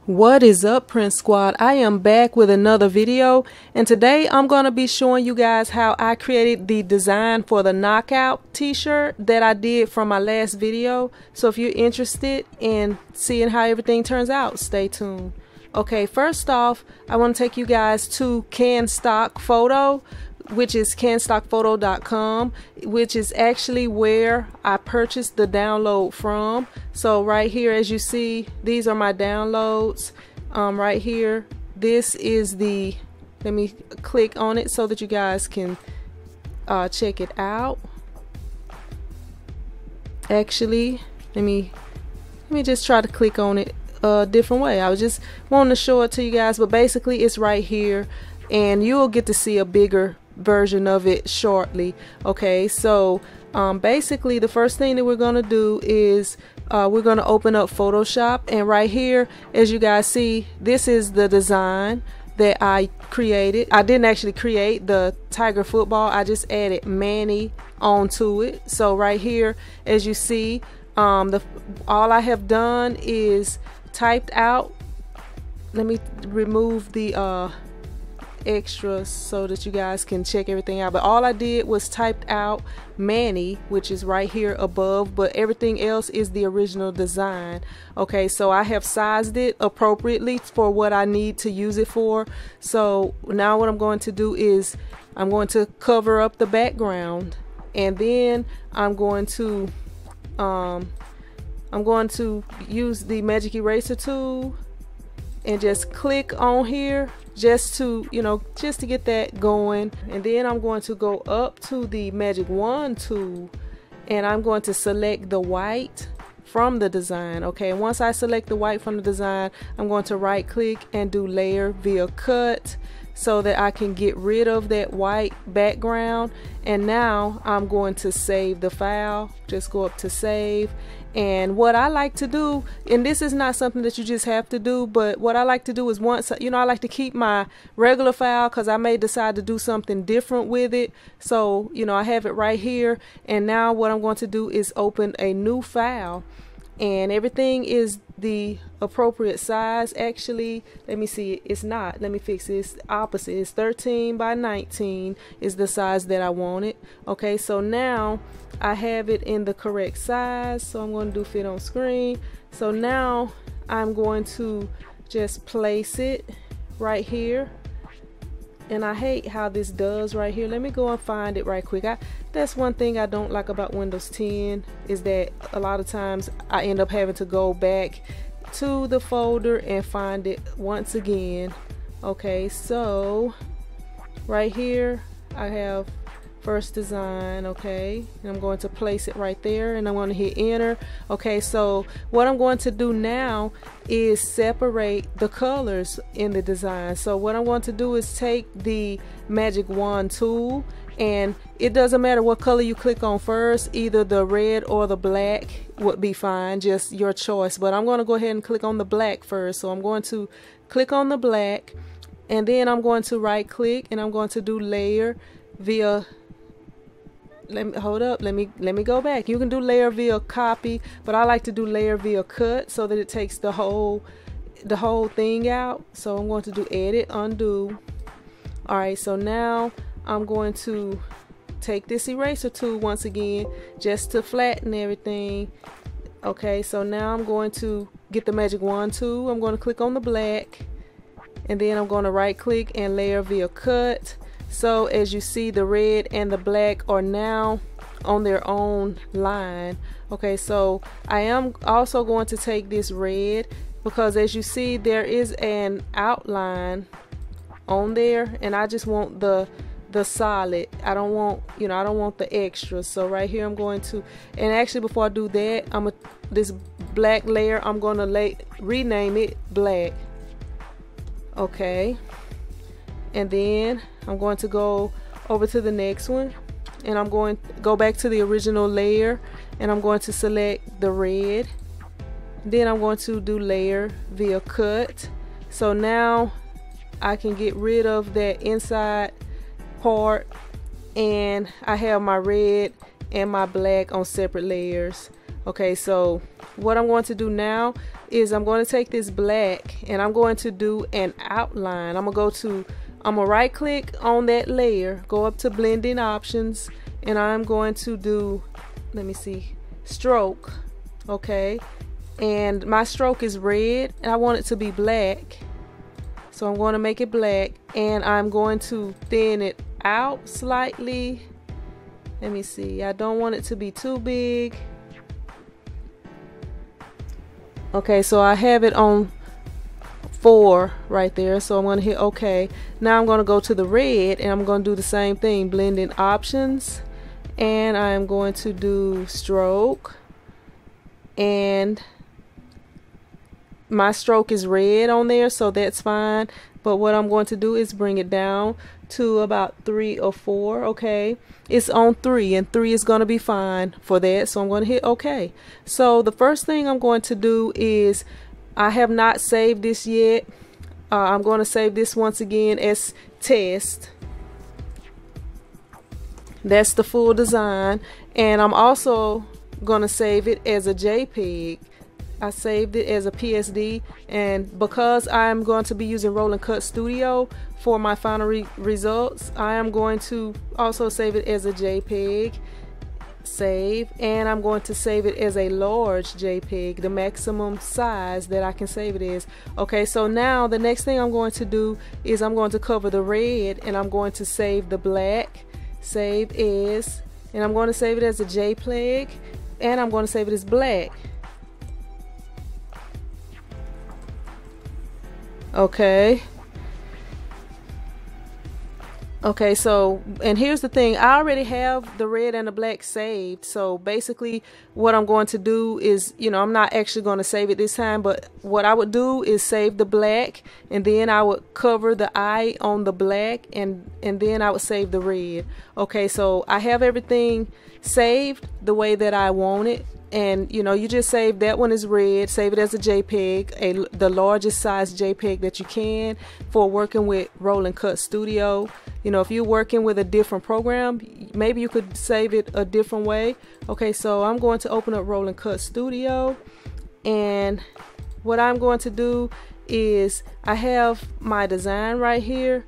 What is up, Prince Squad? I am back with another video, and today I'm going to be showing you guys how I created the design for the knockout t-shirt that I did from my last video. So if you're interested in seeing how everything turns out, stay tuned. Okay, first off, I want to take you guys to Canstock Photo, which is canstockphoto.com, which is actually where I purchased the download from. So right here, as you see, these are my downloads. Right here, this is the, let me click on it so that you guys can check it out. Actually, let me just try to click on it a different way. I was just wanting to show it to you guys, but basically it's right here, and you'll get to see a bigger version of it shortly. Okay, so basically the first thing that we're going to do is we're going to open up Photoshop, and right here, as you guys see, this is the design that I created. I didn't actually create the Tiger football, I just added Manny onto it. So right here, as you see, all I have done is typed out, let me remove the extras so that you guys can check everything out, but all I did was typed out Manny, which is right here above, but everything else is the original design. Okay, so I have sized it appropriately for what I need to use it for. So now what I'm going to do is I'm going to cover up the background, and then I'm going to use the magic eraser tool and just click on here just to, just to get that going. And then I'm going to go up to the magic wand tool, and I'm going to select the white from the design. Okay, and once I select the white from the design, I'm going to right click and do layer via cut so that I can get rid of that white background. And now I'm going to save the file. Just go up to save. And what I like to do, and this is not something that you just have to do, but what I like to do is once, I like to keep my regular file because I may decide to do something different with it. So, I have it right here. And now what I'm going to do is open a new file, and everything is the appropriate size. Actually, let me see, it's not, let me fix it, it's opposite. It's 13 by 19 is the size that I wanted. Okay, so now I have it in the correct size, so I'm going to do fit on screen. So now I'm going to just place it right here, and I hate how this does right here. Let me go and find it right quick. That's one thing I don't like about Windows 10, is that a lot of times I end up having to go back to the folder and find it once again. Okay, so right here I have first design. Okay, and I'm going to place it right there, and I'm going to hit enter. Okay, so what I'm going to do now is separate the colors in the design. So what I'm going to do is take the magic wand tool, and it doesn't matter what color you click on first, either the red or the black would be fine, just your choice. But I'm going to go ahead and click on the black first. So I'm going to click on the black, and then I'm going to right click, and I'm going to do layer via, let me go back. You can do layer via copy, but I like to do layer via cut so that it takes the whole thing out. So I'm going to do edit, undo. All right, so now I'm going to take this eraser tool once again just to flatten everything. Okay, so now I'm going to get the magic wand tool. I'm going to click on the black, and then I'm going to right click and layer via cut. So as you see, the red and the black are now on their own line. Okay, so I am also going to take this red, because as you see, there is an outline on there, and I just want the solid. I don't want, I don't want the extras. So right here I'm going to, and actually before I do that, this black layer, I'm going to rename it black. Okay, and then I'm going to go over to the next one, and I'm going to go back to the original layer, and I'm going to select the red. Then I'm going to do layer via cut. So now I can get rid of that inside part, and I have my red and my black on separate layers. Okay, so what I'm going to do now, is I'm going to take this black and I'm going to do an outline. I'm gonna right click on that layer, go up to blending options, and I'm going to do, let me see, stroke. Okay, and my stroke is red and I want it to be black, so I'm going to make it black, and I'm going to thin it out slightly. Let me see, I don't want it to be too big. Okay, so I have it on 4 right there, so I'm going to hit OK. Now I'm going to go to the red and I'm going to do the same thing, blending options, and I'm going to do stroke, and my stroke is red on there, so that's fine, but what I'm going to do is bring it down to about 3 or 4. Okay, it's on 3 and 3 is going to be fine for that, so I'm going to hit OK. So the first thing I'm going to do is, I have not saved this yet. I'm going to save this once again as test. That's the full design, and I'm also going to save it as a JPEG. I saved it as a PSD, and because I'm going to be using Roll and Cut Studio for my final results, I am going to also save it as a JPEG. Save, and I'm going to save it as a large JPEG, the maximum size that I can save it as. Okay, so now the next thing I'm going to do is I'm going to cover the red and I'm going to save the black. Save as, and I'm going to save it as a JPEG, and I'm going to save it as black. Okay. Okay, so, and here's the thing, I already have the red and the black saved, so basically what I'm going to do is, you know, I'm not actually going to save it this time, but what I would do is save the black, and then I would cover the eye on the black, and then I would save the red. Okay, so I have everything saved the way that I want it, and you know, you just save that one as red, save it as a JPEG, the largest size JPEG that you can for working with Roll and Cut Studio. You know, if you're working with a different program, maybe you could save it a different way. Okay, so I'm going to open up Roll and Cut Studio, and what I'm going to do is I have my design right here,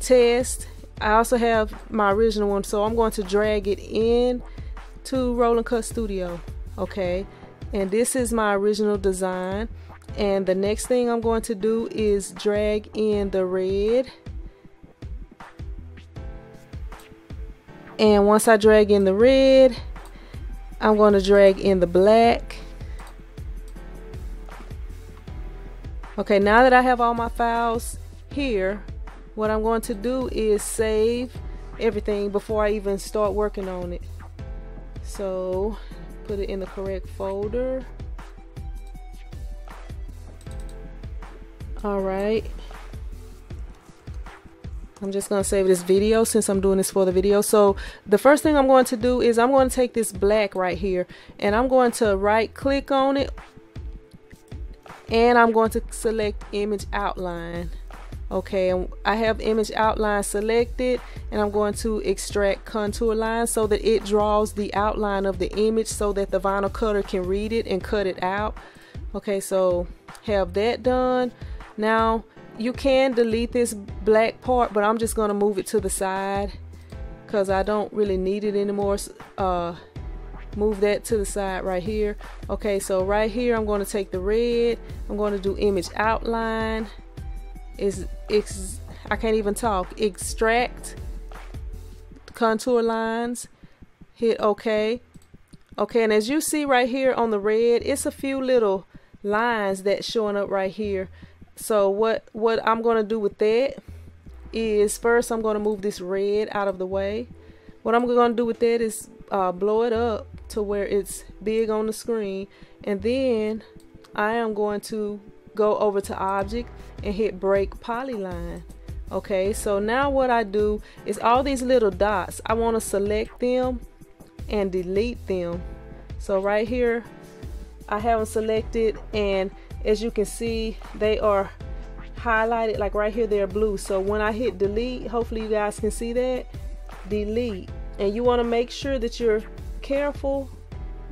test. I also have my original one, so I'm going to drag it in to Roll and Cut Studio. Okay, and this is my original design, and the next thing I'm going to do is drag in the red, and once I drag in the red, I'm going to drag in the black. Okay, now that I have all my files here, what I'm going to do is save everything before I even start working on it. So put it in the correct folder. Alright, I'm just going to save this video since I'm doing this for the video. So the first thing I'm going to do is I'm going to take this black right here, and I'm going to right click on it, and I'm going to select image outline. Okay, and I have image outline selected, and I'm going to extract contour lines so that it draws the outline of the image so that the vinyl cutter can read it and cut it out. Okay, so have that done. Now you can delete this black part, but I'm just going to move it to the side because I don't really need it anymore. Move that to the side right here. Okay, so right here I'm going to take the red, I'm going to do image outline. I can't even talk. Extract contour lines, hit OK. Okay, and as you see right here on the red, it's a few little lines that's showing up right here. So what I'm going to do with that is, first I'm going to move this red out of the way. What I'm going to do with that is blow it up to where it's big on the screen, and then I am going to go over to object and hit break polyline. Okay, so now what I do is all these little dots, I want to select them and delete them. So right here I have them selected, and as you can see they are highlighted, like right here they're blue. So when I hit delete, hopefully you guys can see that, delete. And you want to make sure that you're careful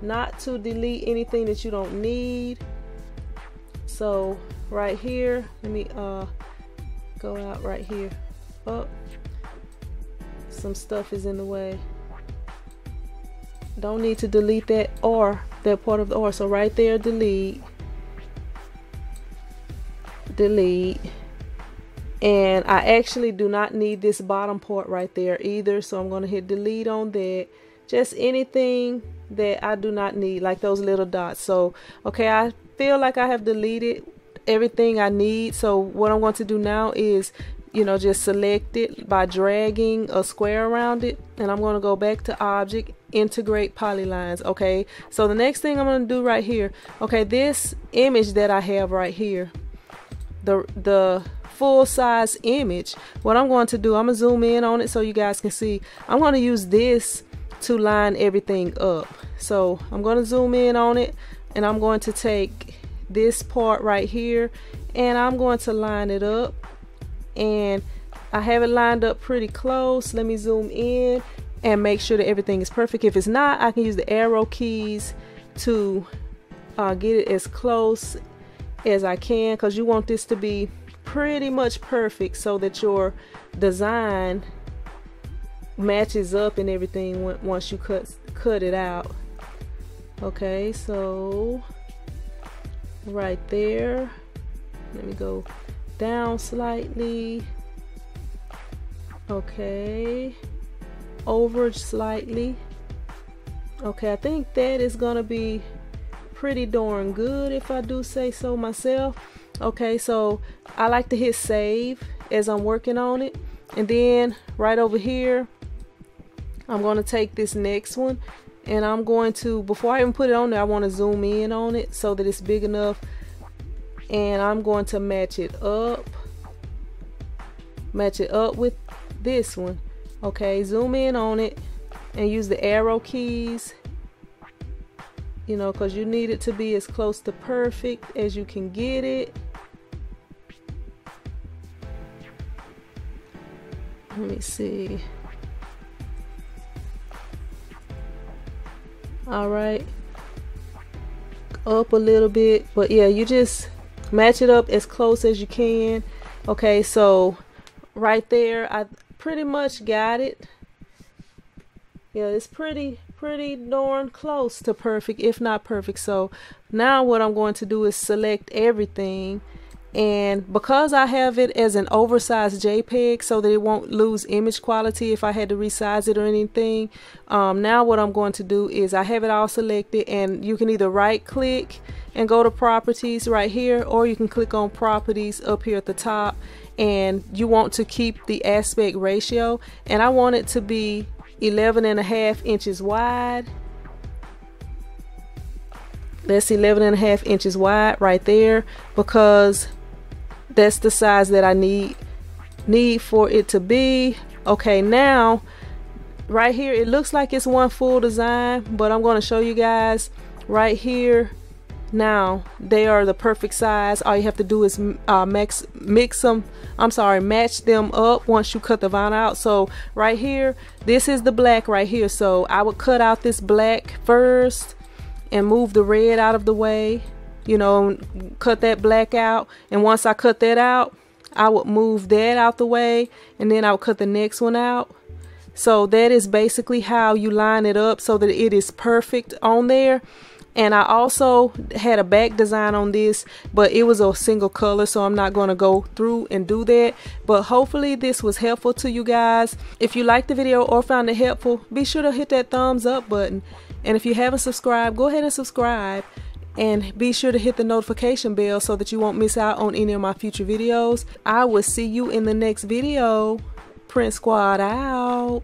not to delete anything that you don't need. So right here, let me go out right here. Oh, some stuff is in the way. Don't need to delete that R, that part of the R. So right there, delete. And I actually do not need this bottom part right there either, so I'm going to hit delete on that. Just anything that I do not need, like those little dots. So okay, I feel like I have deleted everything I need. So what I'm going to do now is, you know, just select it by dragging a square around it, and I'm going to go back to object, integrate polylines. Okay, so the next thing I'm going to do right here, okay, this image that I have right here, the full size image, what I'm going to do, I'm gonna zoom in on it so you guys can see. I'm going to use this to line everything up. So I'm going to zoom in on it, and I'm going to take this part right here, and I'm going to line it up, and I have it lined up pretty close. Let me zoom in and make sure that everything is perfect. If it's not, I can use the arrow keys to get it as close as I can, because you want this to be pretty much perfect so that your design matches up and everything once you cut it out. Okay, so right there, let me go down slightly. Okay, over slightly. Okay, I think that is gonna be pretty darn good if I do say so myself. Okay, so I like to hit save as I'm working on it, and then right over here I'm going to take this next one, and I'm going to, before I even put it on there, I want to zoom in on it so that it's big enough, and I'm going to match it up with this one. Okay, zoom in on it and use the arrow keys, you know, because you need it to be as close to perfect as you can get it. Let me see. All right, up a little bit, but yeah, you just match it up as close as you can. Okay, so right there, I pretty much got it. Yeah, it's pretty darn close to perfect, if not perfect. So now what I'm going to do is select everything, and because I have it as an oversized JPEG so that it won't lose image quality if I had to resize it or anything, now what I'm going to do is I have it all selected, and you can either right click and go to properties right here, or you can click on properties up here at the top, and you want to keep the aspect ratio, and I want it to be 11.5 inches wide. That's 11.5 inches wide right there, because that's the size that I need for it to be. Okay, now right here it looks like it's one full design, but I'm going to show you guys right here. Now they are the perfect size. All you have to do is match them up once you cut the vinyl out. So right here, this is the black right here, so I would cut out this black first and move the red out of the way, you know, cut that black out, and once I cut that out, I would move that out the way, and then I would cut the next one out. So that is basically how you line it up so that it is perfect on there. And I also had a back design on this, but it was a single color, so I'm not going to go through and do that. But hopefully this was helpful to you guys. If you liked the video or found it helpful, be sure to hit that thumbs up button. And if you haven't subscribed, go ahead and subscribe, and be sure to hit the notification bell so that you won't miss out on any of my future videos. I will see you in the next video. Print Squad out.